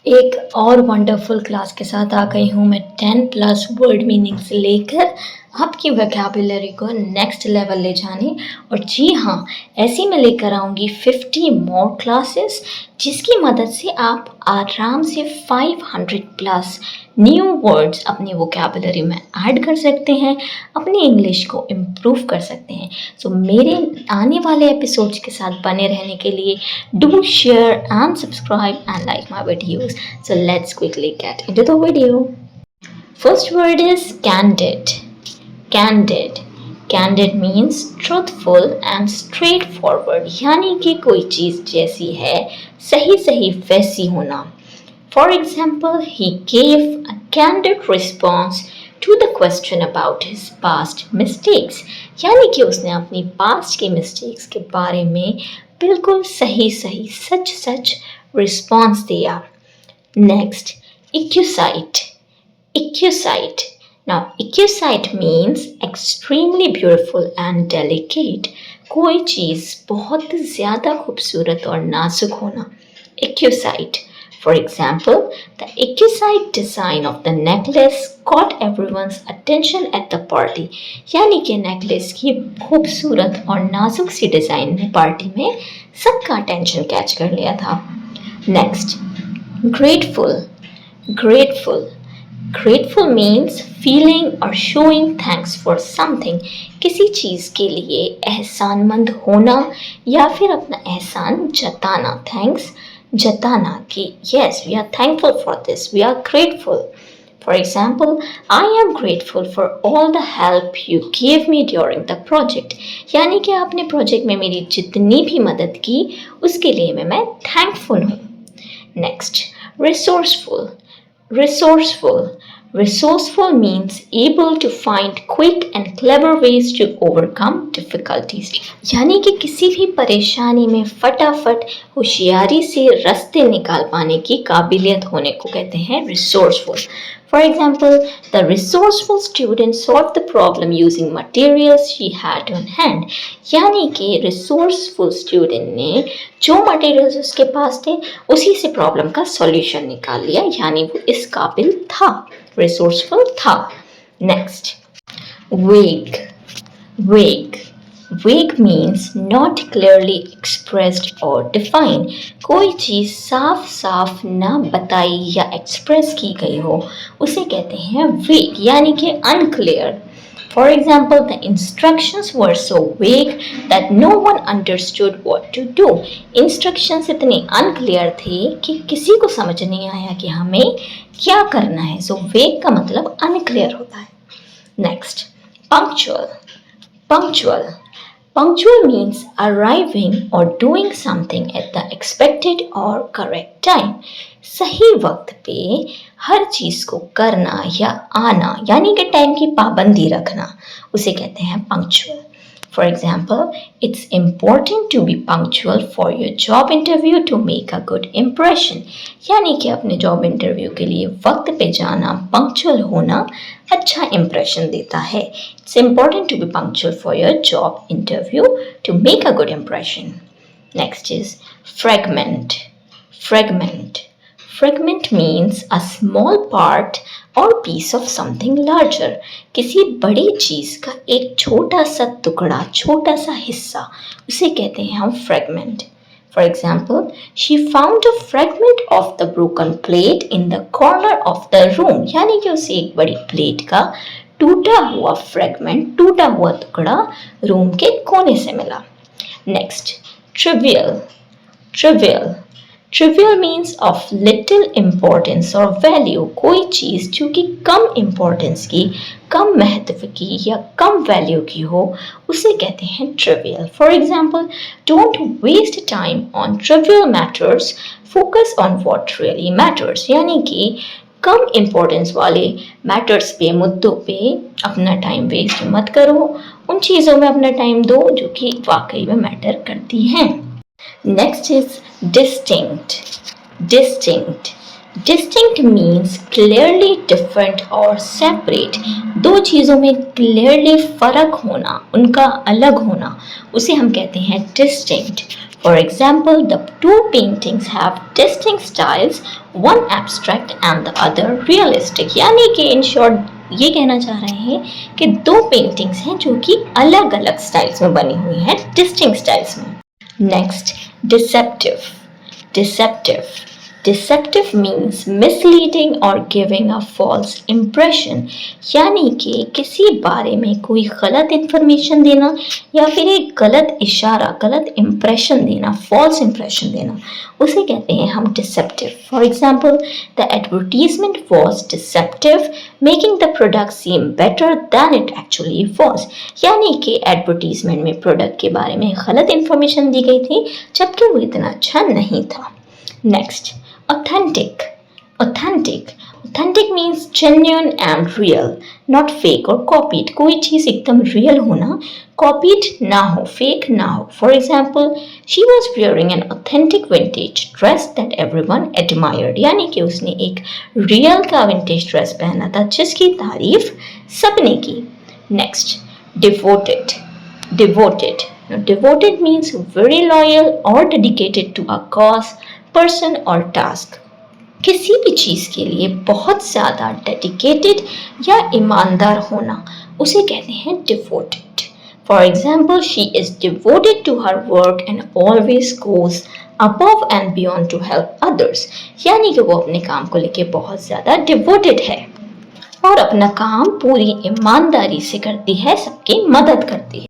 एक और wonderful class के साथ आ गई हूँ मैं 10 प्लस वर्ड मीनिंग्स लेकर आपकी वोकैबुलरी को नेक्स्ट लेवल ले जाने। और जी हाँ, ऐसी मैं लेकर आऊँगी 50 मोर क्लासेस जिसकी मदद से आप आराम से 500 प्लस न्यू वर्ड्स अपनी वोकैबुलरी में ऐड कर सकते हैं, अपनी इंग्लिश को इम्प्रूव कर सकते हैं। सो मेरे आने वाले एपिसोड्स के साथ बने रहने के लिए do share and subscribe and like my videos. So let's quickly get into the video. First word is candid. Candid. Candid means truthful and straightforward. यानी कि कोई चीज जैसी है सही सही वैसी होना. For example, he gave a candid response to the question about his past mistakes. यानी कि उसने अपनी past के mistakes के बारे में बिल्कुल सही सही सच सच response दिया. Next, accusate. Accusate. Now, accusate means extremely beautiful and delicate. कोई चीज़ बहुत ज़्यादा खूबसूरत और नाजुक होना. Accusate. For example, the accusate design of the necklace caught everyone's attention at the party. यानी कि नेकलेस की खूबसूरत और नाजुक सी डिज़ाइन ने पार्टी में सबका अटेंशन कैच कर लिया था. Next, grateful. Grateful. Grateful means feeling or showing thanks for something. किसी चीज़ के लिए एहसानमंद होना या फिर अपना एहसान जताना. Thanks जताना कि yes, we are thankful for this, we are grateful. For example, I am grateful for all the help you gave me during the project. यानी कि आपने प्रोजेक्ट में मेरी जितनी भी मदद की उसके लिए मैं thankful हूँ. Next, resourceful. Resourceful. Resourceful means able to find quick and clever ways to overcome difficulties. यानी कि किसी भी परेशानी में फटाफट होशियारी से रास्ते निकाल पाने की काबिलियत होने को कहते हैं resourceful. For example, the resourceful student solved the problem using materials she had on hand. यानी कि resourceful student ने जो materials उसके पास थे उसी से प्रॉब्लम का सॉल्यूशन निकाल लिया, यानी वो इस काबिल था, resourceful था. Next, vague. Vague. Vague means not clearly expressed or defined. कोई चीज़ साफ साफ ना बताई या एक्सप्रेस की गई हो उसे कहते हैं vague, यानी कि unclear. For example, the instructions were so vague that no one understood what to do. Instructions इतने unclear थे कि किसी को समझ नहीं आया कि हमें क्या करना है. So vague का मतलब unclear होता है. Next, punctual. Punctual. Punctual means arriving or doing something at the expected or correct time. सही वक्त पे हर चीज को करना या आना, यानी कि टाइम की पाबंदी रखना, उसे कहते हैं punctual. For example, it's important to be punctual for your job interview to make a good impression. यानी कि अपने जॉब इंटरव्यू के लिए वक्त पे जाना, punctual होना अच्छा impression देता है. It's important to be punctual for your job interview to make a good impression. Next is fragment. Fragment. Fragment means a small part or piece of something larger. किसी बड़ी चीज का एक छोटा सा टुकड़ा, छोटा सा हिस्सा, उसे कहते हैं हम fragment. For example, she found a fragment of the broken plate in the corner of the room. यानी कि उसे एक बड़ी प्लेट का टूटा हुआ फ्रेगमेंट, टूटा हुआ टुकड़ा रूम के कोने से मिला. Next, trivial. Trivial. Trivial means of little importance or value. कोई चीज़ जो कि कम importance की, कम महत्व की या कम value की हो उसे कहते हैं trivial. For example, don't waste time on trivial matters. Focus on what really matters. यानी कि कम importance वाले matters पे, मुद्दों पे अपना time waste मत करो, उन चीज़ों में अपना time दो जो कि वाकई में matter करती हैं. Next is distinct. Distinct. Distinct means clearly different or separate. दो चीज़ों में clearly फर्क होना, उनका अलग होना, उसे हम कहते हैं distinct. For example, the two paintings have distinct styles, one abstract and the other realistic. यानी कि in short ये कहना चाह रहे हैं कि दो पेंटिंग्स हैं जो कि अलग अलग स्टाइल्स में बनी हुई हैं, distinct स्टाइल्स में. Next, deceptive. Deceptive. Deceptive means misleading or giving a false impression. यानी कि किसी बारे में कोई गलत इंफॉर्मेशन देना या फिर एक गलत इशारा, गलत इंप्रेशन देना, false impression देना, उसे कहते हैं हम deceptive. For example, the advertisement was deceptive, making the product seem better than it actually was. यानी कि एडवर्टीजमेंट में प्रोडक्ट के बारे में गलत इंफॉर्मेशन दी गई थी जबकि वो इतना अच्छा नहीं था. Next, authentic. Authentic. Authentic means genuine and real, not fake or copied. कोई चीज़ एकदम real होना, copied ना हो, fake ना हो. For example, she was wearing an authentic vintage dress that everyone admired. यानी कि उसने एक real का vintage dress पहना था जिसकी तारीफ सबने की. Next, devoted. Devoted. Now, devoted means very loyal or dedicated to a cause, person or task. किसी भी चीज़ के लिए बहुत ज़्यादा डेडिकेटेड या ईमानदार होना उसे कहते हैं devoted. For example, she is devoted to her work and always goes above and beyond to help others. यानी कि वो अपने काम को लेके बहुत ज़्यादा devoted है और अपना काम पूरी ईमानदारी से करती है, सबकी मदद करती है.